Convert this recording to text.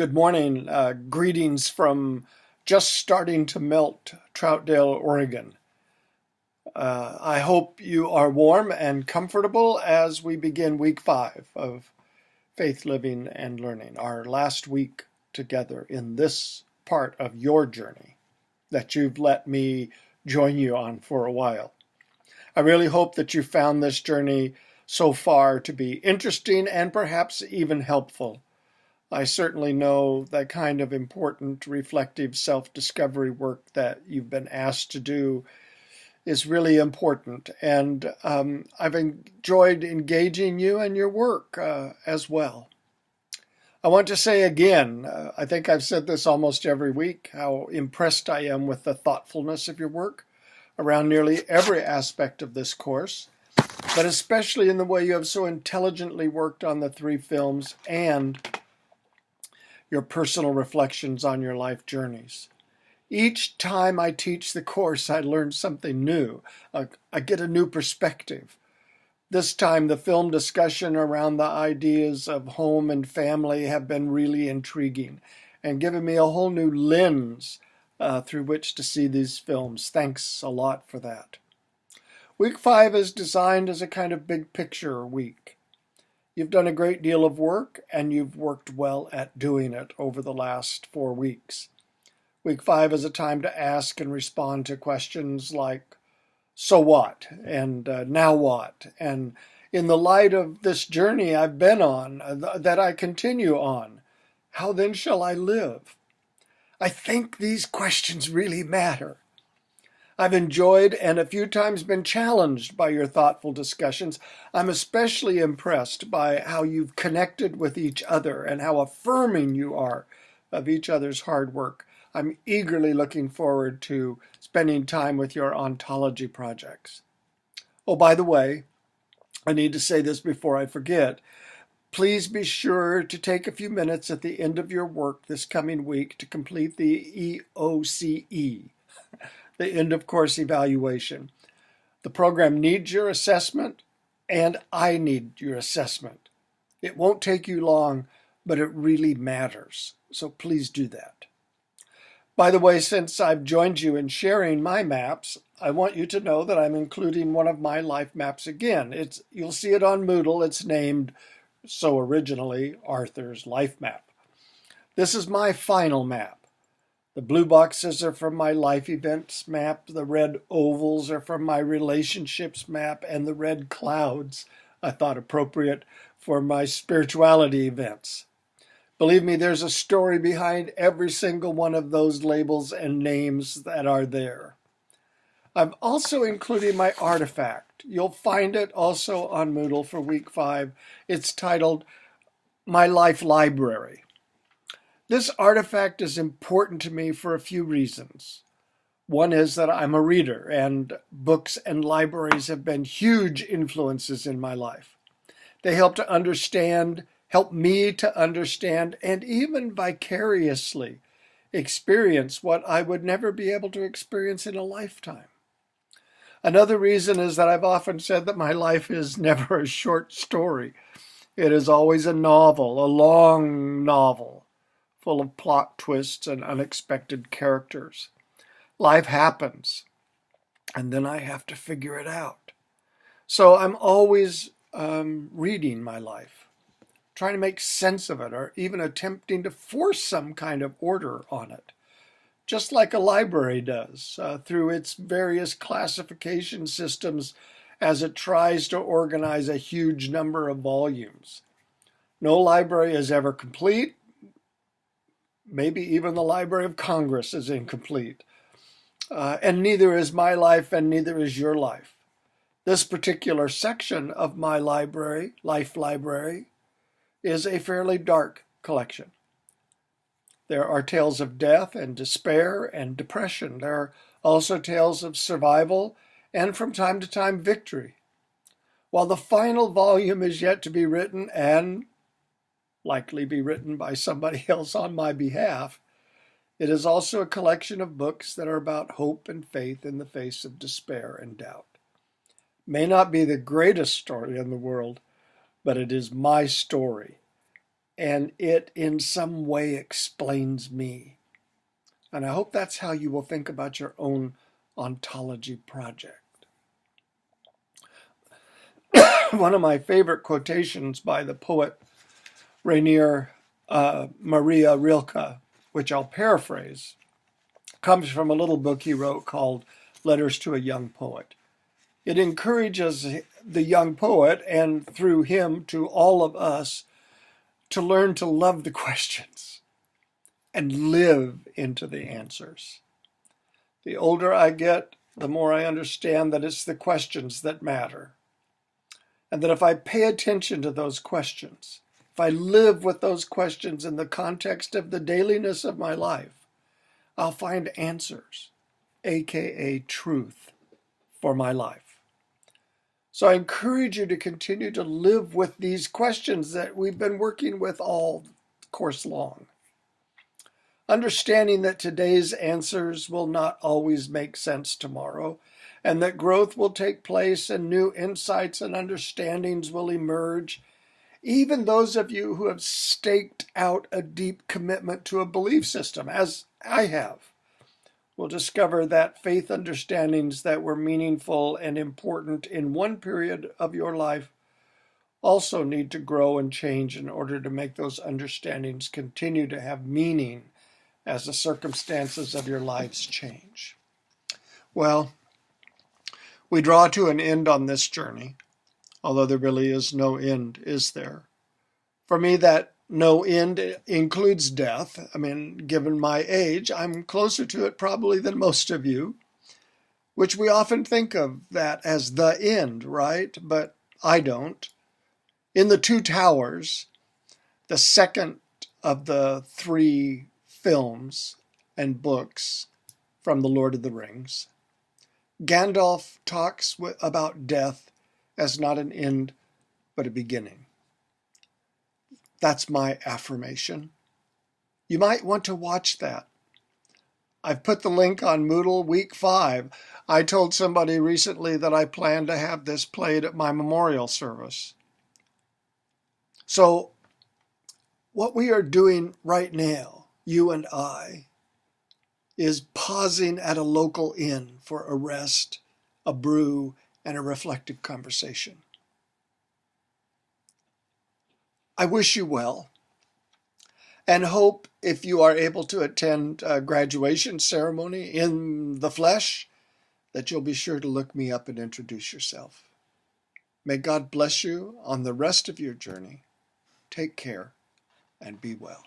Good morning. Greetings from just starting to melt Troutdale, Oregon. I hope you are warm and comfortable as we begin week 5 of Faith Living and Learning, our last week together in this part of your journey that you've let me join you on for a while. I really hope that you found this journey so far to be interesting and perhaps even helpful. I certainly know that kind of important, reflective self-discovery work that you've been asked to do is really important. And I've enjoyed engaging you and your work as well. I want to say again, I think I've said this almost every week, how impressed I am with the thoughtfulness of your work around nearly every aspect of this course, but especially in the way you have so intelligently worked on the 3 films and your personal reflections on your life journeys. Each time I teach the course, I learn something new. I get a new perspective. This time, the film discussion around the ideas of home and family have been really intriguing and given me a whole new lens through which to see these films. Thanks a lot for that. Week 5 is designed as a kind of big picture week. You've done a great deal of work, and you've worked well at doing it over the last 4 weeks. Week 5 is a time to ask and respond to questions like, so what? And now what? And in the light of this journey I've been on, that I continue on, how then shall I live? I think these questions really matter. I've enjoyed and a few times been challenged by your thoughtful discussions. I'm especially impressed by how you've connected with each other and how affirming you are of each other's hard work. I'm eagerly looking forward to spending time with your ontology projects. Oh, by the way, I need to say this before I forget. Please be sure to take a few minutes at the end of your work this coming week to complete the EOCE. The end of course evaluation. The program needs your assessment, and I need your assessment. It won't take you long, but it really matters. So please do that. By the way, since I've joined you in sharing my maps, I want you to know that I'm including one of my life maps again. You'll see it on Moodle. It's named, so originally, Arthur's Life Map. This is my final map. The blue boxes are from my life events map, the red ovals are from my relationships map, and the red clouds I thought appropriate for my spirituality events. Believe me, there's a story behind every single one of those labels and names that are there. I'm also including my artifact. You'll find it also on Moodle for week 5. It's titled My Life Library. This artifact is important to me for a few reasons. One is that I'm a reader, and books and libraries have been huge influences in my life. They help me to understand, and even vicariously experience what I would never be able to experience in a lifetime. Another reason is that I've often said that my life is never a short story. It is always a novel, a long novel, full of plot twists and unexpected characters. Life happens, and then I have to figure it out. So I'm always reading my life, trying to make sense of it, or even attempting to force some kind of order on it, just like a library does through its various classification systems as it tries to organize a huge number of volumes. No library is ever complete. Maybe even the Library of Congress is incomplete. And neither is my life, and neither is your life. This particular section of my life library, is a fairly dark collection. There are tales of death and despair and depression. There are also tales of survival and from time to time victory. While the final volume is yet to be written and likely be written by somebody else on my behalf, it is also a collection of books that are about hope and faith in the face of despair and doubt. May not be the greatest story in the world, but it is my story, and it in some way explains me. And I hope that's how you will think about your own ontology project. One of my favorite quotations by the poet Rainer Maria Rilke, which I'll paraphrase, comes from a little book he wrote called Letters to a Young Poet. It encourages the young poet, and through him to all of us, to learn to love the questions and live into the answers. The older I get, the more I understand that it's the questions that matter. And that if I pay attention to those questions, if I live with those questions in the context of the dailiness of my life, I'll find answers, aka truth, for my life. So I encourage you to continue to live with these questions that we've been working with all course long. Understanding that today's answers will not always make sense tomorrow, and that growth will take place and new insights and understandings will emerge. Even those of you who have staked out a deep commitment to a belief system, as I have, will discover that faith understandings that were meaningful and important in one period of your life also need to grow and change in order to make those understandings continue to have meaning as the circumstances of your lives change. Well, we draw to an end on this journey, although there really is no end, is there? For me, that no end includes death. I mean, given my age, I'm closer to it probably than most of you, which we often think of that as the end, right? But I don't. In The Two Towers, the second of the three films and books from The Lord of the Rings, Gandalf talks about death as not an end, but a beginning. That's my affirmation. You might want to watch that. I've put the link on Moodle week 5. I told somebody recently that I plan to have this played at my memorial service. So what we are doing right now, you and I, is pausing at a local inn for a rest, a brew, and a reflective conversation. I wish you well, and hope if you are able to attend a graduation ceremony in the flesh, that you'll be sure to look me up and introduce yourself. May God bless you on the rest of your journey. Take care and be well.